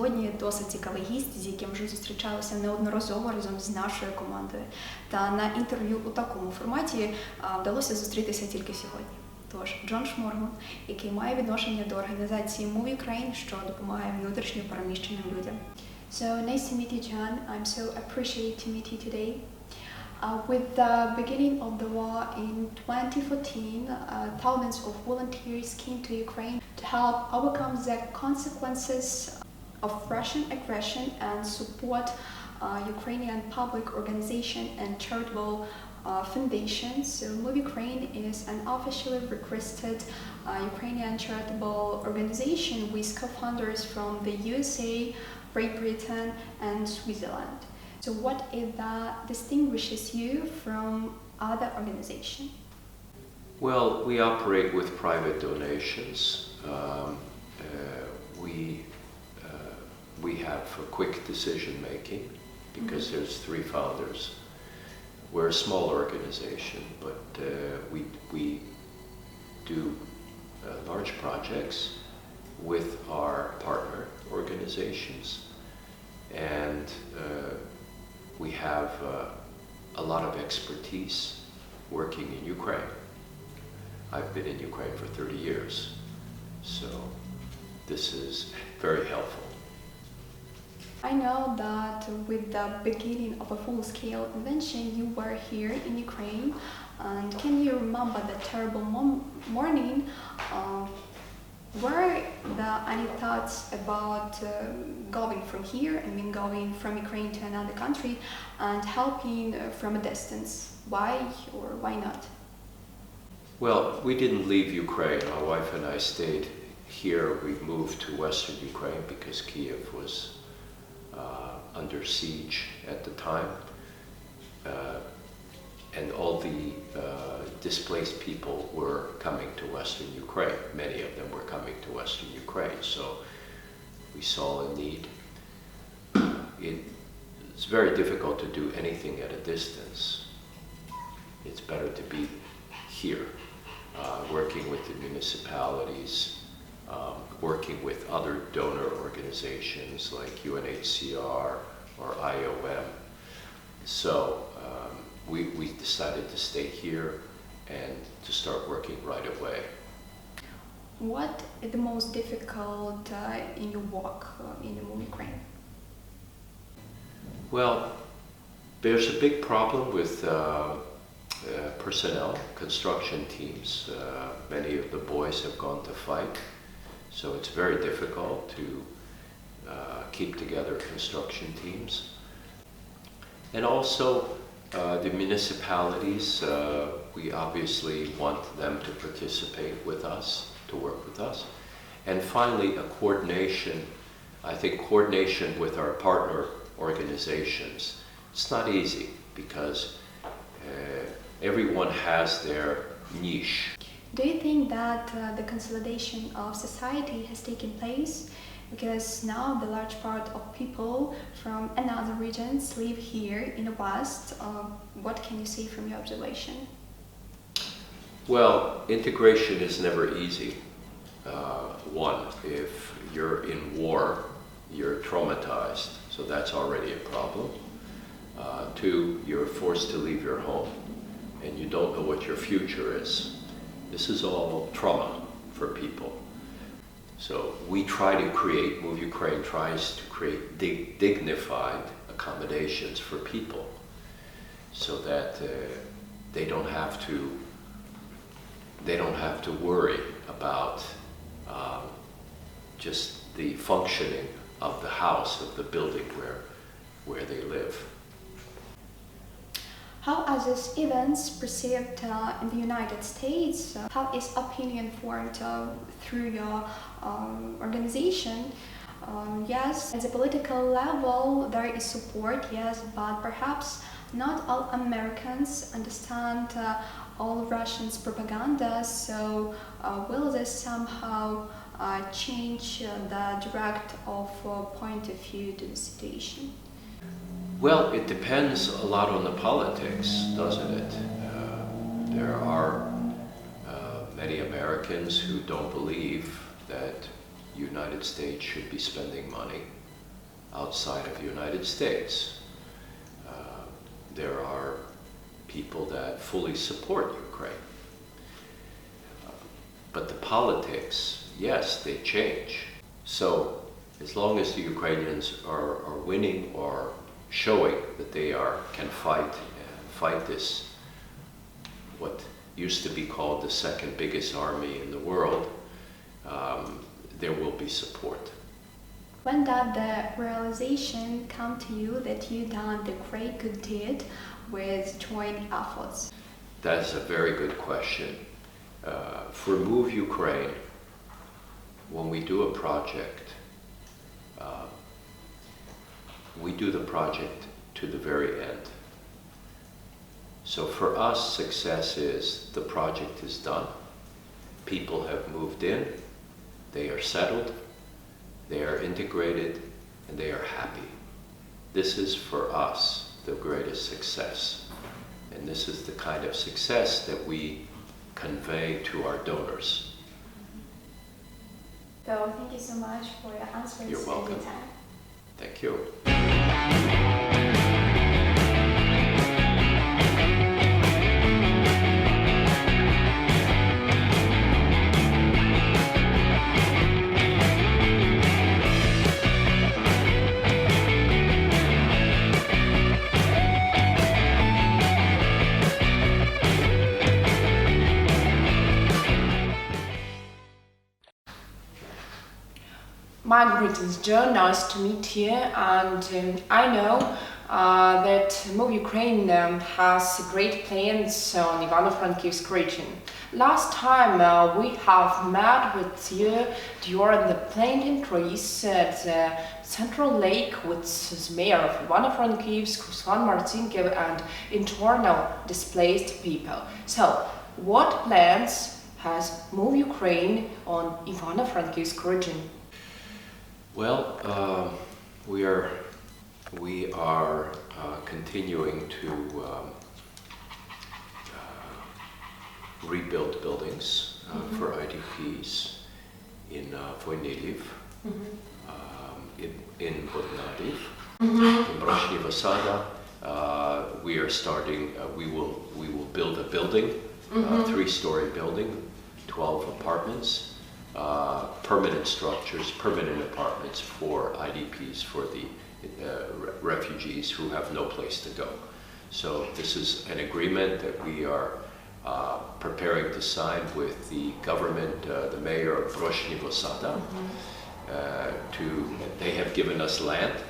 сьогодні досить цікавий гість, з яким вже зустрічалися неодноразово разом з нашою командою. Та на інтерв'ю у такому форматі вдалося зустрітися тільки сьогодні. Тож, Джон Шморгун, який має відношення до організації Move Ukraine, що допомагає внутрішньо переміщеним людям. So, nice to meet you, John. I'm so appreciated to meet you today. With the beginning of the war in 2014, thousands of volunteers came to Ukraine to help overcome the consequences of Russian aggression and support Ukrainian public organization and charitable foundations. So Move Ukraine is an officially requested Ukrainian charitable organization with co-founders from the USA, Great Britain and Switzerland. So what is that distinguishes you from other organizations? Well, we operate with private donations. We have a quick decision making because there's 3 founders. We're a small organization, but we do large projects with our partner organizations, and we have a lot of expertise working in Ukraine. I've been in Ukraine for 30 years, so this is very helpful. I know that with the beginning of a full-scale invasion, you were here in Ukraine, and can you remember the terrible morning? Were there any thoughts about going from here, going from Ukraine to another country and helping from a distance? Why or why not? Well, we didn't leave Ukraine. My wife and I stayed here. We moved to Western Ukraine because Kiev was under siege at the time. And all the displaced people were coming to Western Ukraine. Many of them were coming to Western Ukraine, so we saw a need. It's very difficult to do anything at a distance. It's better to be here, working with the municipalities, working with other donor organizations like UNHCR or IOM. So we decided to stay here and to start working right away. What is the most difficult in your work in the Move Ukraine? Well, there's a big problem with personnel, construction teams. Many of the boys have gone to fight, so it's very difficult to keep together construction teams. And also the municipalities, we obviously want them to participate with us, to work with us. And finally, a coordination, I think coordination with our partner organizations. It's not easy because everyone has their niche. Do you think that the consolidation of society has taken place? Because now the large part of people from another regions live here in the West. What can you say from your observation? Well, integration is never easy. One, if you're in war, you're traumatized, so that's already a problem. 2, you're forced to leave your home and you don't know what your future is. This is all trauma for people. So we try to create, Move Ukraine tries to create dignified accommodations for people so that they don't have to worry about just the functioning of the house, of the building where they live. How are these events perceived in the United States? How is opinion formed through your organization? Yes, at the political level there is support, yes, but perhaps not all Americans understand all Russians' propaganda, so will this somehow change the direct of point of view to the situation? Well, it depends a lot on the politics, doesn't it? There are many Americans who don't believe that United States should be spending money outside of the United States. There are people that fully support Ukraine. But the politics, yes, they change. So as long as the Ukrainians are winning or showing that they can fight this, what used to be called the second biggest army in the world, there will be support. When did the realization come to you that you done the great good deed with joint efforts? That's a very good question. For Move Ukraine, when we do a project, we do the project to the very end. So for us, success is the project is done, people have moved in, they are settled, they are integrated, and they are happy. This is for us the greatest success. And this is the kind of success that we convey to our donors. So thank you so much for your answers. You're welcome. Time. Thank you. My greetings, Joe. Nice to meet you. And I know that Move Ukraine has great plans on Ivano-Frankivsk region. Last time we have met with you during the planting trees at the Central Lake with the mayor of Ivano-Frankivsk, Ruslan Martinkev, and internal displaced people. So, what plans has Move Ukraine on Ivano-Frankivsk region? Well, we are continuing to rebuild buildings for IDPs in Voyniliv, in Bodnariv, in Broshneva Sada. We are starting. We will build a building, a 3-story building, 12 apartments. Permanent structures, permanent apartments for IDPs, for the refugees who have no place to go. So this is an agreement that we are preparing to sign with the government, the mayor of Broshneva Sada. They have given us land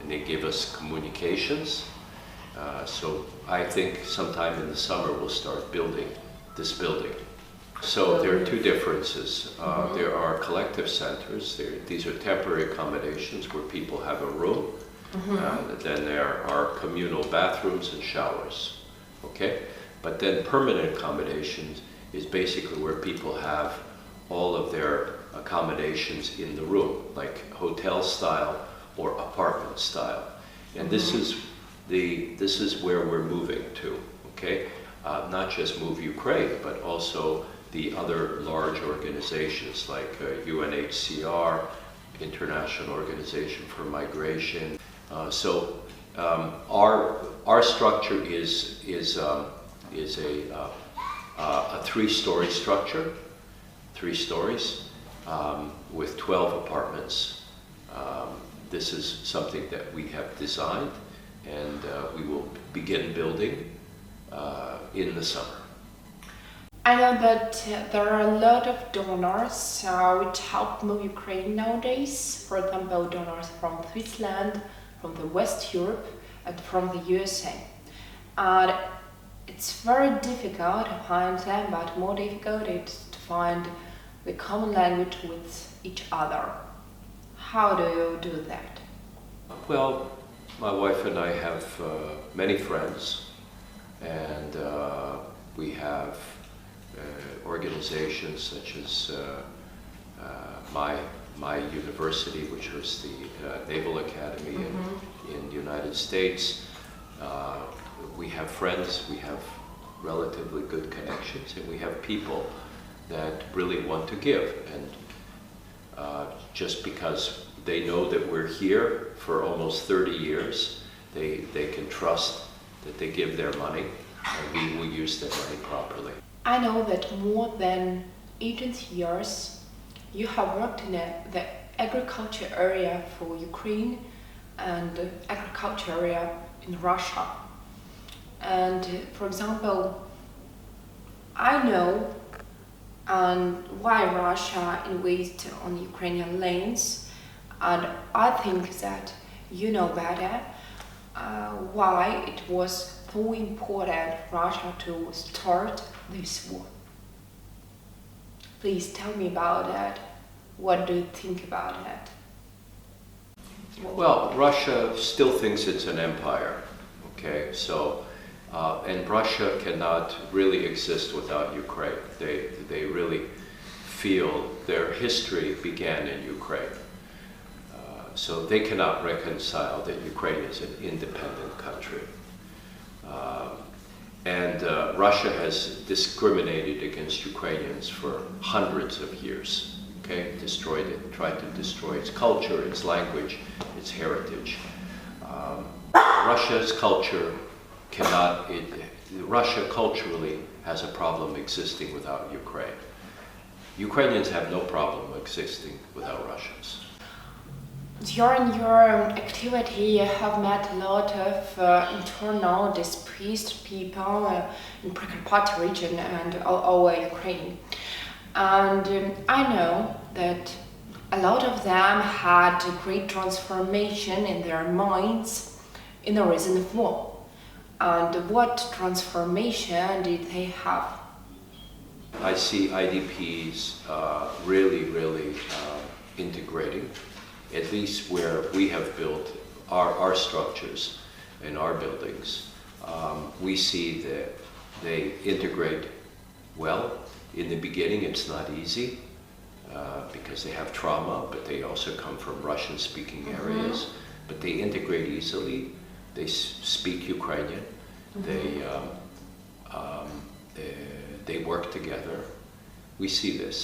and they give us communications. So I think sometime in the summer we'll start building this building. So there are two differences. There are collective centers. These are temporary accommodations where people have a room. Then there are communal bathrooms and showers. Okay? But then permanent accommodations is basically where people have all of their accommodations in the room, like hotel style or apartment style. And this is where we're moving to. Okay? Not just Move Ukraine, but also the other large organizations like UNHCR, International Organization for Migration. Our structure is a 3-story structure, 3 stories, with 12 apartments. This is something that we have designed, and we will begin building in the summer. I know that there are a lot of donors which help Move Ukraine nowadays. For example, donors from Switzerland, from the West Europe, and from the USA. And it's very difficult to find them, but more difficult is to find the common language with each other. How do you do that? Well, my wife and I have many friends, and we have organizations such as my university, which was the Naval Academy in the United States. We have friends, we have relatively good connections, and we have people that really want to give. And just because they know that we're here for almost 30 years. They can trust that they give their money and we will use their money properly. I know that more than 18 years you have worked in the agriculture area for Ukraine and the agriculture area in Russia. And for example, I know why Russia invaded on Ukrainian lands, and I think that you know better why it was so important for Russia to start this war. Please tell me about that. What do you think about that? Well, Russia still thinks it's an empire, okay? So, and Russia cannot really exist without Ukraine. They really feel their history began in Ukraine. So they cannot reconcile that Ukraine is an independent country. And Russia has discriminated against Ukrainians for hundreds of years, okay? Destroyed it, tried to destroy its culture, its language, its heritage. Russia's culture Russia culturally has a problem existing without Ukraine. Ukrainians have no problem existing without Russians. During your activity, you have met a lot of internal displaced people in Prikapatia region and all over Ukraine. And I know that a lot of them had a great transformation in their minds in the reason of war. And what transformation did they have? I see IDPs really integrating, at least where we have built our structures and our buildings. We see that they integrate well. In the beginning, it's not easy because they have trauma, but they also come from Russian-speaking areas. But they integrate easily. They speak Ukrainian. They work together. We see this.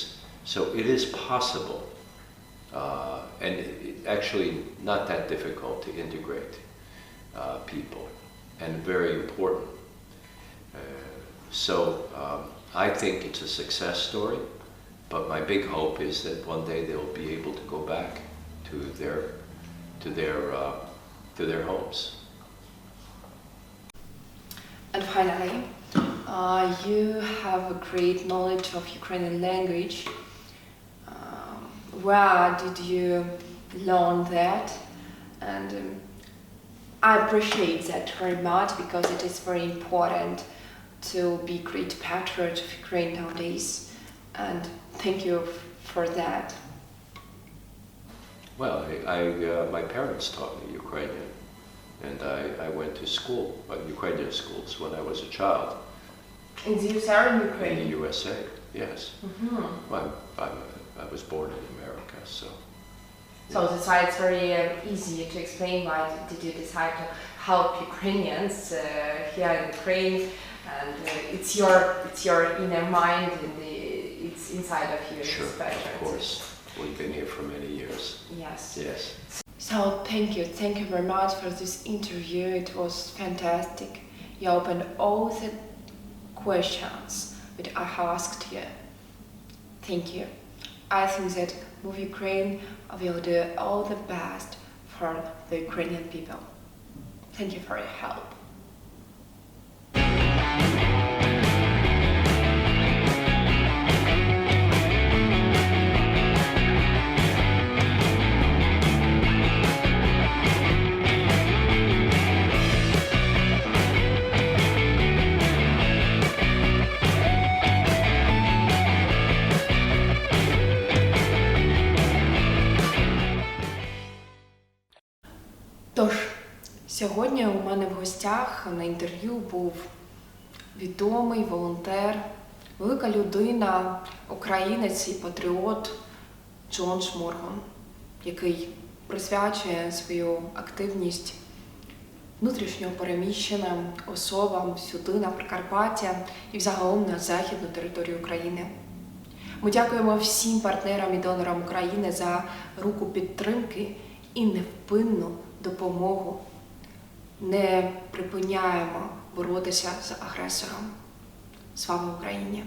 So it is possible, and actually not that difficult to integrate people, and very important. So I think it's a success story, but my big hope is that one day they'll be able to go back to their homes. And finally, you have a great knowledge of Ukrainian language. Where did you learn that? And I appreciate that very much because it is very important to be great patriot of Ukraine nowadays. And thank you for that. Well, my parents taught me Ukrainian, and I went to school, Ukrainian schools, when I was a child. In the USA or in Ukraine? In the USA, yes. Well, I was born in America, so. So that's why it's very easy to explain why did you decide to help Ukrainians here in Ukraine, and it's your inner mind and it's inside of you. Sure, of course. We've been here for many years. Yes. Yes. So thank you very much for this interview. It was fantastic. You opened all the questions that I asked you. Thank you. I think that Move Ukraine will do all the best for the Ukrainian people. Thank you for your help. Тож, сьогодні у мене в гостях на інтерв'ю був відомий волонтер, велика людина, українець і патріот Джон Шморгун, який присвячує свою активність внутрішньо переміщеним особам сюди, на Прикарпаття і взагалом на західну територію України. Ми дякуємо всім партнерам і донорам України за руку підтримки і невпинну допомогу. Не припиняємо боротися з агресором. Слава Україні!